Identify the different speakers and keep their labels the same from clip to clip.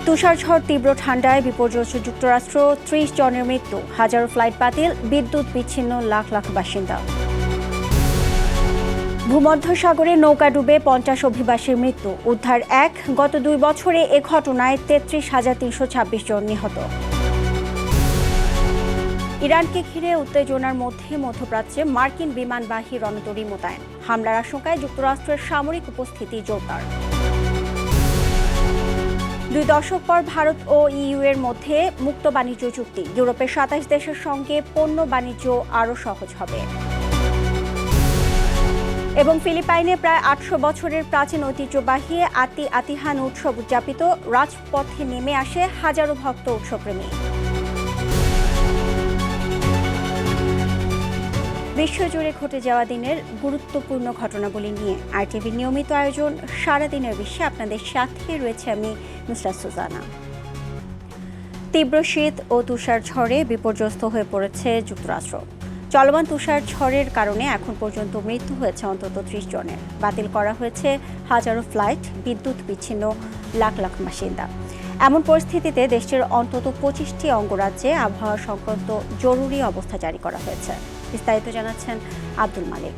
Speaker 1: তুষারঝড়, তীব্র ঠান্ডায় বিপর্যস্ত যুক্তরাষ্ট্র, ৩০ জনের মৃত্যু, হাজারো ফ্লাইট বাতিল, বিদ্যুৎ বিচ্ছিন্ন লাখ লাখ বাসিন্দা। ভূমধ্যসাগরে নৌকা ডুবে ৫০ অভিবাসীর মৃত্যু, উদ্ধার এক। গত ২ বছরে এ ঘটনায় ৩৩,৩২৬ জন নিহত। ইরানকে ঘিরে উত্তেজনার মধ্যে মধ্যপ্রাচ্যে মার্কিন বিমানবাহী রণতরী মোতায়েন, হামলার আশঙ্কায় যুক্তরাষ্ট্রের সামরিক উপস্থিতি জোরদার। ২ দশক পর ভারত ও ইইউ এর মধ্যে মুক্ত বাণিজ্য চুক্তি, ইউরোপের ২৭ দেশের সঙ্গে পণ্য বাণিজ্য আরও সহজ হবে। এবং ফিলিপাইনে প্রায় ৮০০ বছরের প্রাচীন ঐতিহ্যবাহী আতি-আতিহান উৎসব উদযাপিত, রাজপথে নেমে আসে হাজারো ভক্ত উৎসবপ্রেমী। বিশ্বজুড়ে ঘটে যাওয়া দিনের গুরুত্বপূর্ণ ঘটনাবলী নিয়ে আরটিভির নিয়মিত আয়োজন সারাদিনের বিশ্বে আপনাদের সাথে রয়েছে আমি নুসরাত সুজানা। তীব্র শীত ও তুষার ঝড়ে বিপর্যস্ত হয়ে পড়েছে যুক্তরাষ্ট্র। চলমান তুষার ঝড়ের কারণে এখন পর্যন্ত মৃত্যু হয়েছে অন্তত ৩০ জনের, বাতিল করা হয়েছে হাজারো ফ্লাইট, বিদ্যুৎ বিচ্ছিন্ন লাখ লাখ বাসিন্দা। এমন পরিস্থিতিতে দেশটির অন্তত ২৫টি অঙ্গরাজ্যে আবহাওয়া সংক্রান্ত জরুরি অবস্থা জারি করা হয়েছে। বিস্তারিত জানাচ্ছেন আব্দুল মালিক।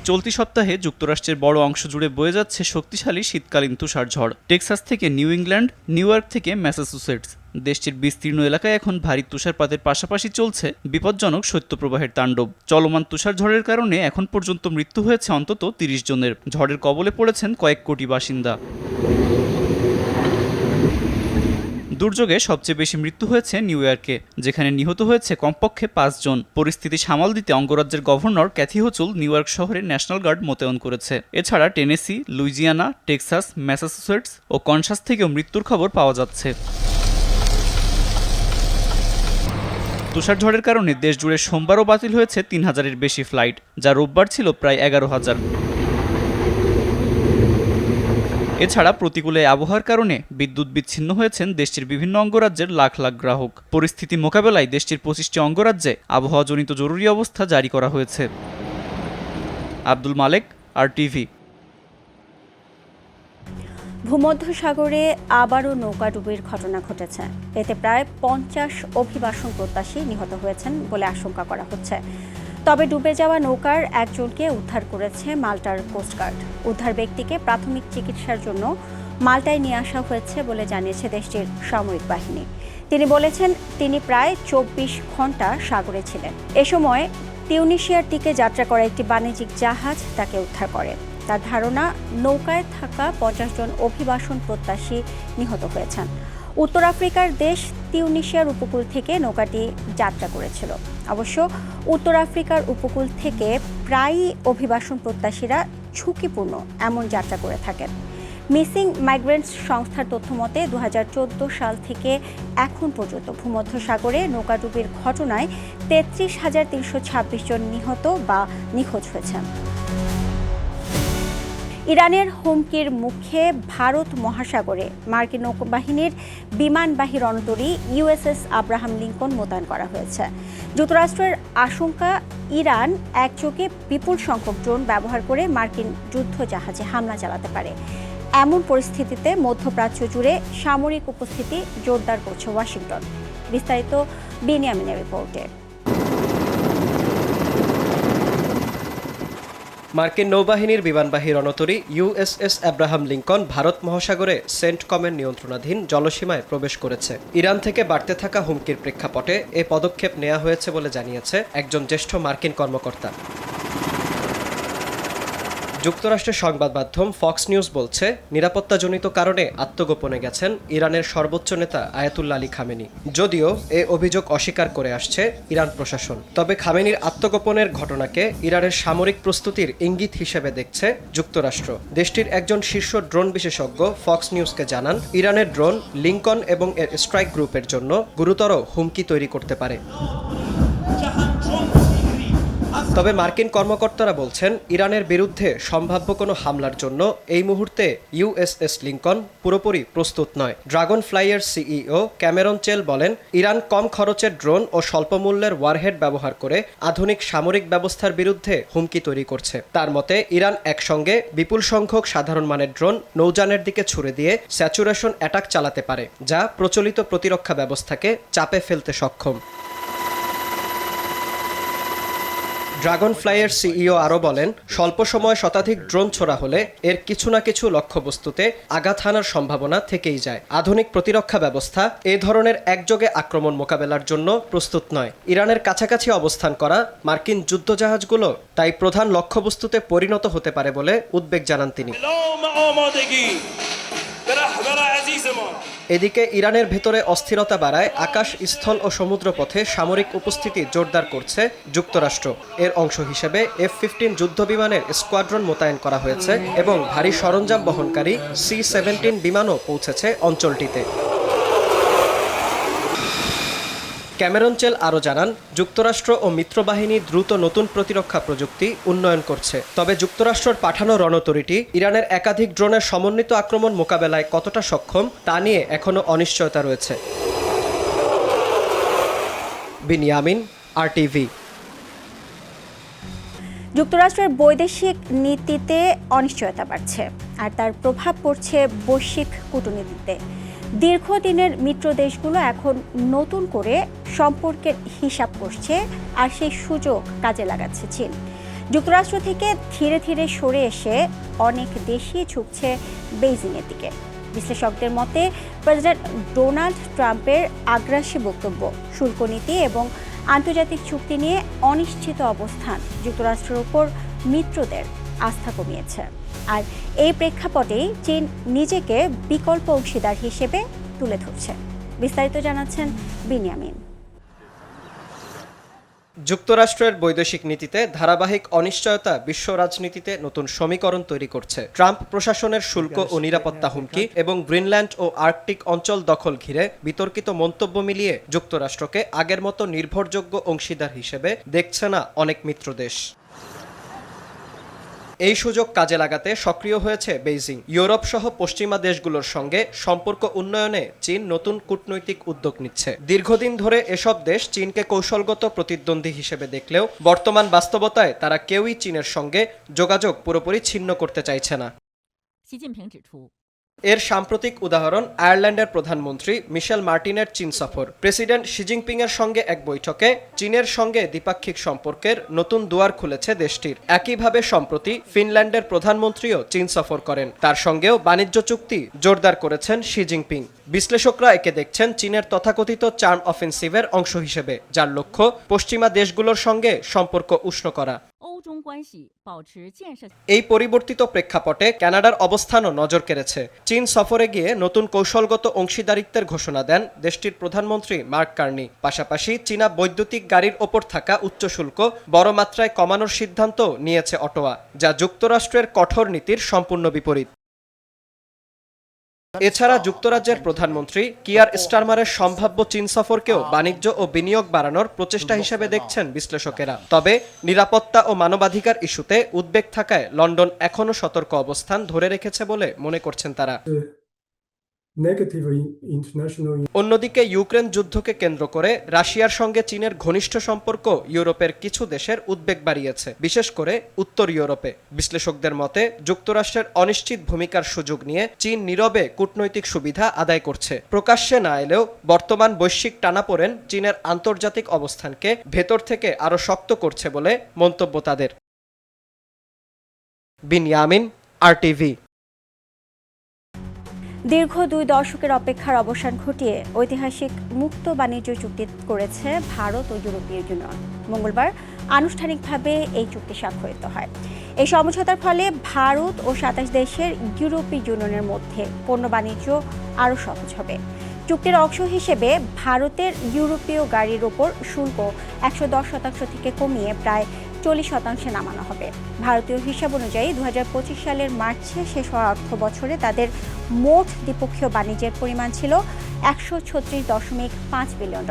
Speaker 2: চলতি সপ্তাহে যুক্তরাষ্ট্রের বড় অংশ জুড়ে বয়ে যাচ্ছে শক্তিশালী শীতকালীন তুষারঝড়। টেক্সাস থেকে নিউ ইংল্যান্ড, নিউ ইয়র্ক থেকে ম্যাসাচুসেটস, দেশটির বিস্তীর্ণ এলাকায় এখন ভারী তুষারপাতের পাশাপাশি চলছে বিপজ্জনক শৈত্যপ্রবাহের তাণ্ডব। চলমান তুষারঝড়ের কারণে এখন পর্যন্ত মৃত্যু হয়েছে অন্তত ৩০ জনের। ঝড়ের কবলে পড়েছেন কয়েক কোটি বাসিন্দা। দুর্যোগে সবচেয়ে বেশি মৃত্যু হয়েছে নিউ ইয়র্কে, যেখানে নিহত হয়েছে কমপক্ষে ৫ জন। পরিস্থিতি সামাল দিতে অঙ্গরাজ্যের governor Kathy Hochul New York শহরে ন্যাশনাল গার্ড মোতায়েন করেছে। এছাড়া টেনেসি, লুইজিয়ানা, টেক্সাস, ম্যাসাচুসেটস ও কনসাস থেকেও মৃত্যুর খবর পাওয়া যাচ্ছে। তুষারঝড়ের কারণে দেশজুড়ে সোমবারও বাতিল হয়েছে ৩,০০০-এর বেশি ফ্লাইট, যা রোববার ছিল প্রায় ১১,০০০। এছাড়া প্রতিকূল আবহাওয়ার কারণে বিদ্যুৎ বিচ্ছিন্ন হয়েছেন দেশটির বিভিন্ন অঙ্গরাজ্যের লাখ লাখ গ্রাহক। পরিস্থিতি মোকাবেলায় দেশটির ২৫টি অঙ্গরাজ্যে আবহাওয়াজনিত জরুরি অবস্থা জারি করা হয়েছে। আব্দুল মালেক, আরটিভি।
Speaker 1: ভূমধ্যসাগরে আবারও নৌকাডুবির ঘটনা ঘটেছে। এতে প্রায় ৫০ অভিবাসন প্রত্যাশী নিহত হয়েছেন বলে আশঙ্কা করা হচ্ছে। তবে ডুবে যাওয়া নৌকার একজনকে উদ্ধার করেছে মাল্টার কোস্টগার্ড। উদ্ধার ব্যক্তিকে প্রাথমিক চিকিৎসার জন্য মাল্টায় নিয়ে আসা হয়েছে বলে জানিয়েছে দেশটির সামরিক বাহিনী। তিনি বলেছেন, তিনি প্রায় ২৪ ঘন্টা সাগরে ছিলেন। এ সময় তিউনিশিয়ার দিকে যাত্রা করা একটি বাণিজ্যিক জাহাজ তাকে উদ্ধার করে। তার ধারণা, নৌকায় থাকা ৫০ জন অভিবাসন প্রত্যাশী নিহত হয়েছেন। উত্তর আফ্রিকার দেশ তিউনিশিয়ার উপকূল থেকে নৌকাটি যাত্রা করেছিল। অবশ্য উত্তর আফ্রিকার উপকূল থেকে প্রায়ই অভিবাসন প্রত্যাশীরা ঝুঁকিপূর্ণ এমন যাত্রা করে থাকেন। মিসিং মাইগ্রেন্টস সংস্থার তথ্যমতে ২০১৪ সাল থেকে এখন পর্যন্ত ভূমধ্যসাগরে নৌকাডুবির ঘটনায় ৩৩,৩২৬ জন নিহত বা নিখোঁজ হয়েছেন। ইরানের হুমকির মুখে ভারত মহাসাগরে মার্কিন নৌবাহিনীর বিমানবাহী রণতরী ইউএসএস আব্রাহাম লিঙ্কন মোতায়েন করা হয়েছে। যুক্তরাষ্ট্রের আশঙ্কা, ইরান একযোগে বিপুল সংখ্যক ড্রোন ব্যবহার করে মার্কিন যুদ্ধ জাহাজে হামলা চালাতে পারে। এমন পরিস্থিতিতে মধ্যপ্রাচ্য জুড়ে সামরিক উপস্থিতি জোরদার করছে ওয়াশিংটন। বিস্তারিত বিনিয়ামিনের রিপোর্টে।
Speaker 3: মার্কিন নৌবাহিনীর বিমানবাহী রণতরী ইউএসএস আব্রাহাম লিঙ্কন ভারত মহাসাগরে সেন্টকমের নিয়ন্ত্রণাধীন জলসীমায় প্রবেশ করেছে। ইরান থেকে বাড়তে থাকা হুমকির প্রেক্ষাপটে এ পদক্ষেপ নেওয়া হয়েছে বলে জানিয়েছে একজন জ্যেষ্ঠ মার্কিন কর্মকর্তা। যুক্তরাষ্ট্রের সংবাদ মাধ্যম ফক্স নিউজ বলছে, নিরাপত্তাজনিত কারণে আত্মগোপনে গেছেন ইরানের সর্বোচ্চ নেতা আয়াতুল্লাহ আলী খামেনি। যদিও এ অভিযোগ অস্বীকার করে আসছে ইরান প্রশাসন। তবে খামেনির আত্মগোপনের ঘটনাকে ইরানের সামরিক প্রস্তুতির ইঙ্গিত হিসেবে দেখছে যুক্তরাষ্ট্র। দেশটির একজন শীর্ষ ড্রোন বিশেষজ্ঞ ফক্স নিউজকে জানান, ইরানের ড্রোন লিঙ্কন এবং এর স্ট্রাইক গ্রুপের জন্য গুরুতর হুমকি তৈরি করতে পারে। তবে মার্কিন কর্মকর্তারা বলছেন ইরানের বিরুদ্ধে সম্ভাব্য কোনো হামলার জন্য এই মুহূর্তে ইউএসএস লিঙ্কন পুরোপুরি প্রস্তুত নয়। ড্রাগন ফ্লাইয়ের সিইও ক্যামেরন চেল বলেন, ইরান কম খরচের ড্রোন ও স্বল্পমূল্যের ওয়ারহেড ব্যবহার করে আধুনিক সামরিক ব্যবস্থার বিরুদ্ধে হুমকি তৈরি করছে। তার মতে ইরান একসঙ্গে বিপুল সংখ্যক সাধারণ মানের ড্রোন নৌযানের দিকে ছুড়ে দিয়ে স্যাচুরেশন অ্যাটাক চালাতে পারে, যা প্রচলিত প্রতিরক্ষা ব্যবস্থাকে চাপে ফেলতে সক্ষম। ড্রাগন ফ্লাইয়ের সিইও আরও বলেন, স্বল্প সময়ে শতাধিক ড্রোন ছোড়া হলে এর কিছু না কিছু লক্ষ্যবস্তুতে আঘাত হানার সম্ভাবনা থেকেই যায়। আধুনিক প্রতিরক্ষা ব্যবস্থা এ ধরনের একযোগে আক্রমণ মোকাবেলার জন্য প্রস্তুত নয়। ইরানের কাছাকাছি অবস্থান করা মার্কিন যুদ্ধজাহাজগুলো তাই প্রধান লক্ষ্যবস্তুতে পরিণত হতে পারে বলে উদ্বেগ জানান তিনি। এদিকে ইরানের ভেতরে অস্থিরতা বাড়ায় আকাশ, স্থল ও সমুদ্রপথে সামরিক উপস্থিতি জোরদার করছে যুক্তরাষ্ট্র। এর অংশ হিসেবে F-15 যুদ্ধবিমানের স্কোয়াড্রন মোতায়েন করা হয়েছে এবং ভারী সরঞ্জাম বহনকারী C-17 বিমানও পৌঁছেছে অঞ্চলটিতে। ক্যামেরন চেল আরও জানান, যুক্তরাষ্ট্র ও মিত্রবাহিনী দ্রুত নতুন প্রতিরক্ষা প্রযুক্তি উন্নয়ন করছে। তবে যুক্তরাষ্ট্রের পাঠানো রণতরীটি ইরানের একাধিক ড্রোনের সমন্বিত আক্রমণ মোকাবেলায় কতটা সক্ষম তা নিয়ে এখনও অনিশ্চয়তা রয়েছে। বিনিয়ামিন, RTV।
Speaker 1: যুক্তরাষ্ট্রের বৈদেশিক নীতিতে অনিশ্চয়তা বাড়ছে, আর তার প্রভাব পড়ছে বৈশ্বিক কূটনীতিতে। দীর্ঘদিনের মিত্র দেশগুলো এখন নতুন করে সম্পর্কের হিসাব করছে, আর সেই সুযোগ কাজে লাগাচ্ছে চীন। যুক্তরাষ্ট্র থেকে ধীরে ধীরে সরে এসে অনেক দেশই ঝুঁকছে বেইজিংয়ের দিকে। বিশ্লেষকদের মতে প্রেসিডেন্ট ডোনাল্ড ট্রাম্পের আগ্রাসী বক্তব্য, শুল্ক নীতি এবং আন্তর্জাতিক চুক্তি নিয়ে অনিশ্চিত অবস্থান যুক্তরাষ্ট্রের উপর মিত্রদের আস্থা কমিয়েছে। আর এই প্রেক্ষাপটেই চীন নিজেকে বিকল্প অংশীদার হিসেবে তুলে ধরছে। বিস্তারিত জানাচ্ছেন বিনিয়ামিন।
Speaker 3: যুক্তরাষ্ট্রের বৈদেশিক নীতিতে ধারাবাহিক অনিশ্চয়তা বিশ্ব রাজনীতিতে নতুন সমীকরণ তৈরি করছে। ট্রাম্প প্রশাসনের শুল্ক ও নিরাপত্তা হুমকি এবং গ্রিনল্যান্ড ও আর্কটিক অঞ্চল দখল ঘিরে বিতর্কিত মন্তব্য মিলিয়ে যুক্তরাষ্ট্রকে আগের মতো নির্ভরযোগ্য অংশীদার হিসেবে দেখছে না অনেক মিত্রদেশ। এই সুযোগ কাজে লাগাতে সক্রিয় হয়েছে বেইজিং। ইউরোপ সহ পশ্চিমা দেশগুলোর সঙ্গে সম্পর্ক উন্নয়নে চীন নতুন কূটনৈতিক উদ্যোগ নিচ্ছে। দীর্ঘদিন ধরে এসব দেশ চীনকে কৌশলগত প্রতিদ্বন্দ্বী হিসেবে দেখলেও বর্তমান বাস্তবতায় তারা কেউই চীনের সঙ্গে যোগাযোগ পুরোপুরি ছিন্ন করতে চাইছে না। এর সাম্প্রতিক উদাহরণ আয়ারল্যান্ডের প্রধানমন্ত্রী মিশেল মার্টিনের চীন সফর। প্রেসিডেন্ট শি জিনপিং এর সঙ্গে এক বৈঠকে চীনের সঙ্গে দ্বিপাক্ষিক সম্পর্কের নতুন দুয়ার খুলেছে দেশটির। একইভাবে সম্প্রতি ফিনল্যান্ডের প্রধানমন্ত্রীও চীন সফর করেন। তার সঙ্গেও বাণিজ্য চুক্তি জোরদার করেছেন শি জিনপিং। বিশ্লেষকরা একে দেখছেন চীনের তথাকথিত চার্ম অফেন্সিভের অংশ হিসেবে, যার লক্ষ্য পশ্চিমা দেশগুলোর সঙ্গে সম্পর্ক উষ্ণ করা। এই পরিবর্তিত প্রেক্ষাপটে কানাডার অবস্থানও নজর কেড়েছে। চীন সফরে গিয়ে নতুন কৌশলগত অংশীদারিত্বের ঘোষণা দেন দেশটির প্রধানমন্ত্রী মার্ক কার্নি। পাশাপাশি চীনা বৈদ্যুতিক গাড়ির ওপর থাকা উচ্চ শুল্ক বড় মাত্রায় কমানোর সিদ্ধান্ত নিয়েছে অটোয়া, যা যুক্তরাষ্ট্রের কঠোর নীতির সম্পূর্ণ বিপরীত। এছাড়া যুক্তরাজ্যের প্রধানমন্ত্রী কিয়ার স্টারমারের সম্ভাব্য চীন সফরকেও বাণিজ্য ও বিনিয়োগ বাড়ানোর প্রচেষ্টা হিসেবে দেখছেন বিশ্লেষকেরা। তবে নিরাপত্তা ও মানবাধিকার ইস্যুতে উদ্বেগ থাকায় লন্ডন এখনও সতর্ক অবস্থান ধরে রেখেছে বলে মনে করছেন তারা। অন্যদিকে ইউক্রেন যুদ্ধকে কেন্দ্র করে রাশিয়ার সঙ্গে চীনের ঘনিষ্ঠ সম্পর্ক ইউরোপের কিছু দেশের উদ্বেগ বাড়িয়েছে, বিশেষ করে উত্তর ইউরোপে। বিশ্লেষকদের মতে যুক্তরাষ্ট্রের অনিশ্চিত ভূমিকার সুযোগ নিয়ে চীন নীরবে কূটনৈতিক সুবিধা আদায় করছে। প্রকাশ্যে না এলেও বর্তমান বৈশ্বিক টানাপোড়েন চীনের আন্তর্জাতিক অবস্থানকে ভেতর থেকে আরও শক্ত করছে বলে মন্তব্য তাদের। বিনিয়ামিন, RTV।
Speaker 1: দীর্ঘ 2 দশকের অপেক্ষার অবসান ঘটিয়ে ঐতিহাসিক মুক্ত বাণিজ্য চুক্তি করেছে ভারত ও ইউরোপীয় ইউনিয়ন। মঙ্গলবার আনুষ্ঠানিকভাবে এই চুক্তি স্বাক্ষরিত হয়। এই সমঝোতার ফলে ভারত ও 27 দেশের ইউরোপীয় ইউনিয়নের মধ্যে পণ্য বাণিজ্য আরও সহজ হবে। চুক্তির অংশ হিসেবে ভারতের ইউরোপীয় গাড়ির ওপর শুল্ক 110% থেকে কমিয়ে প্রায় 40% নামানো হবে। ভারতীয় হিসাব অনুযায়ী 2025 সালের মার্চে শেষ হওয়া অর্থ বছরে তাদের মোট দ্বিপক্ষীয় বাণিজ্যের পরিমাণ ছিল $136.5 বিলিয়ন।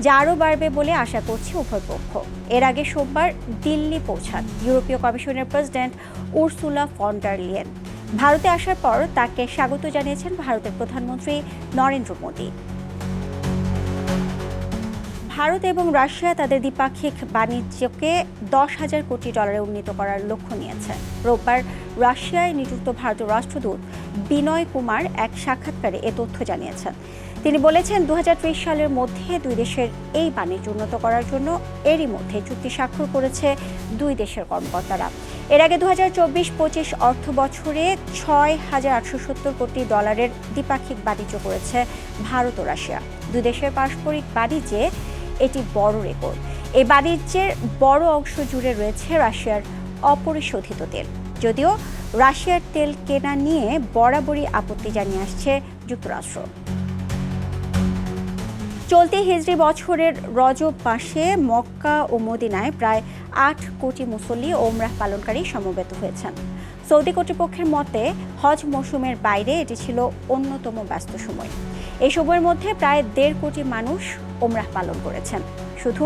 Speaker 1: যা আরও বাড়বে বলে আশা করছে উভয় পক্ষ। এর আগে সোমবার দিল্লি পৌঁছান ইউরোপীয় কমিশনের president Ursula von der Leyen. ভারতে আসার পর তাকে স্বাগত জানিয়েছেন ভারতের প্রধানমন্ত্রী নরেন্দ্র মোদী। ভারত এবং রাশিয়া তাদের দ্বিপাক্ষিক বাণিজ্যকে 10,000 কোটি ডলারে উন্নীত করার লক্ষ্য নিয়েছে। রোববার রাশিয়ায় নিযুক্ত ভারতীয় রাষ্ট্রদূত বিনয় কুমার এক সাক্ষাৎকারে এ তথ্য জানিয়েছেন। তিনি বলেছেন, 2030 সালের মধ্যে দুই দেশের এই বাণিজ্য উন্নত করার জন্য এরই মধ্যে চুক্তি স্বাক্ষর করেছে দুই দেশের কর্মকর্তারা। এর আগে 2024-25 অর্থ বছরে 6,870 কোটি ডলারের দ্বিপাক্ষিক বাণিজ্য করেছে ভারত ও রাশিয়া। দুই দেশের পারস্পরিক বাণিজ্যে এটি বড় রেকর্ড। এই বাণিজ্যের বড় অংশ জুড়ে রয়েছে রাশিয়ার অপরিশোধিত তেল। যদিও রাশিয়ার তেল কেনা নিয়ে বরাবরই আপত্তি জানিয়ে আসছে যুক্তরাষ্ট্র। চলতি হিজরি বছরের রজব মাসে মক্কা ও মদিনায় প্রায় 8 কোটি মুসল্লি ওমরাহ পালনকারী সমবেত হয়েছেন। সৌদি কর্তৃপক্ষের মতে হজ মৌসুমের বাইরে এটি ছিল অন্যতম ব্যস্ত সময়। এই সময়ের মধ্যে প্রায় 1.5 কোটি মানুষ ওমরাহ পালন করেছেন। শুধু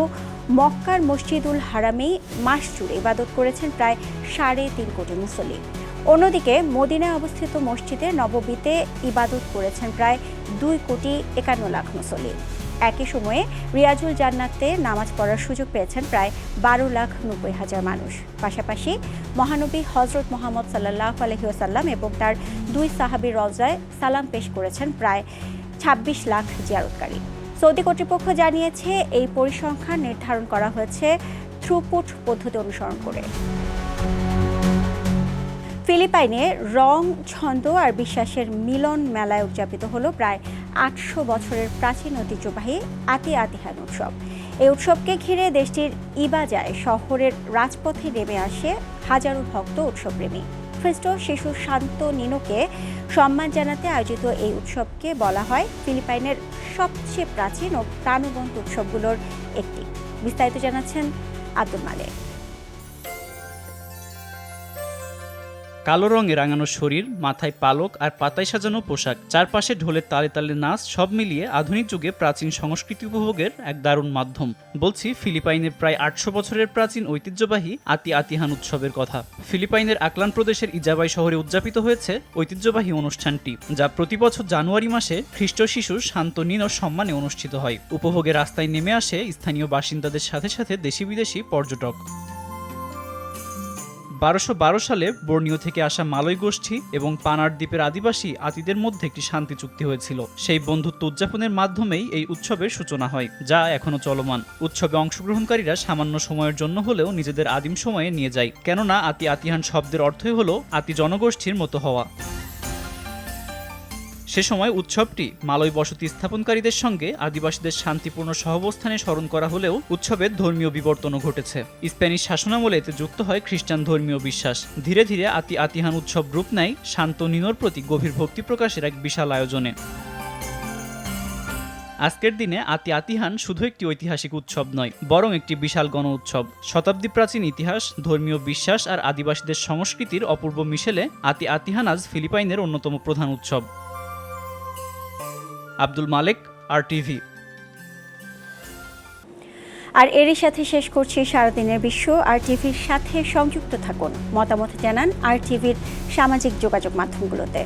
Speaker 1: মক্কার মসজিদুল হারামেই মাস জুড়ে ইবাদত করেছেন প্রায় 3.5 কোটি মুসল্লি। অন্যদিকে মদিনায় অবস্থিত মসজিদে নববীতে ইবাদত করেছেন প্রায় 2,51 লাখ মুসল্লি। একই সময়ে রিয়াজুল জান্নাতে নামাজ পড়ার সুযোগ পেয়েছেন প্রায় 12,90,000 মানুষ। পাশাপাশি মহানবী হজরত মুহাম্মদ সাল্লাল্লাহু আলাইহি ওয়াসাল্লাম এবং তার 2 সাহাবীর রওজায় সালাম পেশ করেছেন প্রায় 26 লাখ জিয়ারতকারী। সৌদি কর্তৃপক্ষ জানিয়েছে, এই পরিসংখ্যান নির্ধারণ করা হয়েছে থ্রুপুট পদ্ধতি অনুসরণ করে। ফিলিপাইনে রং, ছন্দ আর বিশ্বাসের মিলন মেলায় উদযাপিত হলো প্রায় 800 বছরের প্রাচীন ঐতিহ্যবাহী আতি আতিহান উৎসব। এই উৎসবকে ঘিরে দেশটির ইবাজায় শহরের রাজপথে নেমে আসে হাজারো ভক্ত উৎসবপ্রেমী। খ্রিস্ট শিশু শান্ত নিনোকে সম্মান জানাতে আয়োজিত এই উৎসবকে বলা হয় ফিলিপাইনের সবচেয়ে প্রাচীন ও প্রাণবন্ত উৎসবগুলোর একটি। বিস্তারিত জানাচ্ছেন আব্দুল মালেক।
Speaker 2: কালো রঙে রাঙানো শরীর, মাথায় পালক আর পাতায় সাজানো পোশাক, চারপাশে ঢোলের তালে তালে নাচ, সব মিলিয়ে আধুনিক যুগে প্রাচীন সংস্কৃতি উপভোগের এক দারুণ মাধ্যম। বলছি ফিলিপাইনের প্রায় 800 বছরের প্রাচীন ঐতিহ্যবাহী আতি আতিহান উৎসবের কথা। ফিলিপাইনের আকলান প্রদেশের ইজাবাই শহরে উদযাপিত হয়েছে ঐতিহ্যবাহী অনুষ্ঠানটি, যা প্রতি বছর জানুয়ারি মাসে খ্রিস্ট শিশু শান্ত নিনোর সম্মানে অনুষ্ঠিত হয়। উপভোগে রাস্তায় নেমে আসে স্থানীয় বাসিন্দাদের সাথে সাথে দেশি বিদেশি পর্যটক। 1212 সালে বর্নিও থেকে আসা মালয় গোষ্ঠী এবং পানার দ্বীপের আদিবাসী আতিদের মধ্যে একটি শান্তি চুক্তি হয়েছিল। সেই বন্ধুত্ব উদযাপনের মাধ্যমেই এই উৎসবের সূচনা হয়, যা এখনও চলমান। উৎসবে অংশগ্রহণকারীরা সামান্য সময়ের জন্য হলেও নিজেদের আদিম সময়ে নিয়ে যায়, কেননা আতি আতিহান শব্দের অর্থই হলো আতি জনগোষ্ঠীর মতো হওয়া। সে সময় উৎসবটি মালয় বসতি স্থাপনকারীদের সঙ্গে আদিবাসীদের শান্তিপূর্ণ সহাবস্থানে স্মরণ করা হলেও উৎসবের ধর্মীয় বিবর্তনও ঘটেছে। স্প্যানিশ শাসনামলে এতে যুক্ত হয় খ্রিস্টান ধর্মীয় বিশ্বাস। ধীরে ধীরে আতি আতিহান উৎসব রূপ নেয় শান্ত নিনোর প্রতি গভীর ভক্তি প্রকাশের এক বিশাল আয়োজনে। আজকের দিনে আতি আতিহান শুধু একটি ঐতিহাসিক উৎসব নয়, বরং একটি বিশাল গণ উৎসব। শতাব্দী প্রাচীন ইতিহাস, ধর্মীয় বিশ্বাস আর আদিবাসীদের সংস্কৃতির অপূর্ব মিশেলে আতি আতিহান আজ ফিলিপাইনের অন্যতম প্রধান উৎসব। আব্দুল মালেক, RTV।
Speaker 1: আর এরই সাথে শেষ করছি সারাদিনের বিশ্ব। RTVর সাথে সংযুক্ত থাকুন, মতামত জানান RTVর সামাজিক যোগাযোগ মাধ্যমগুলোতে।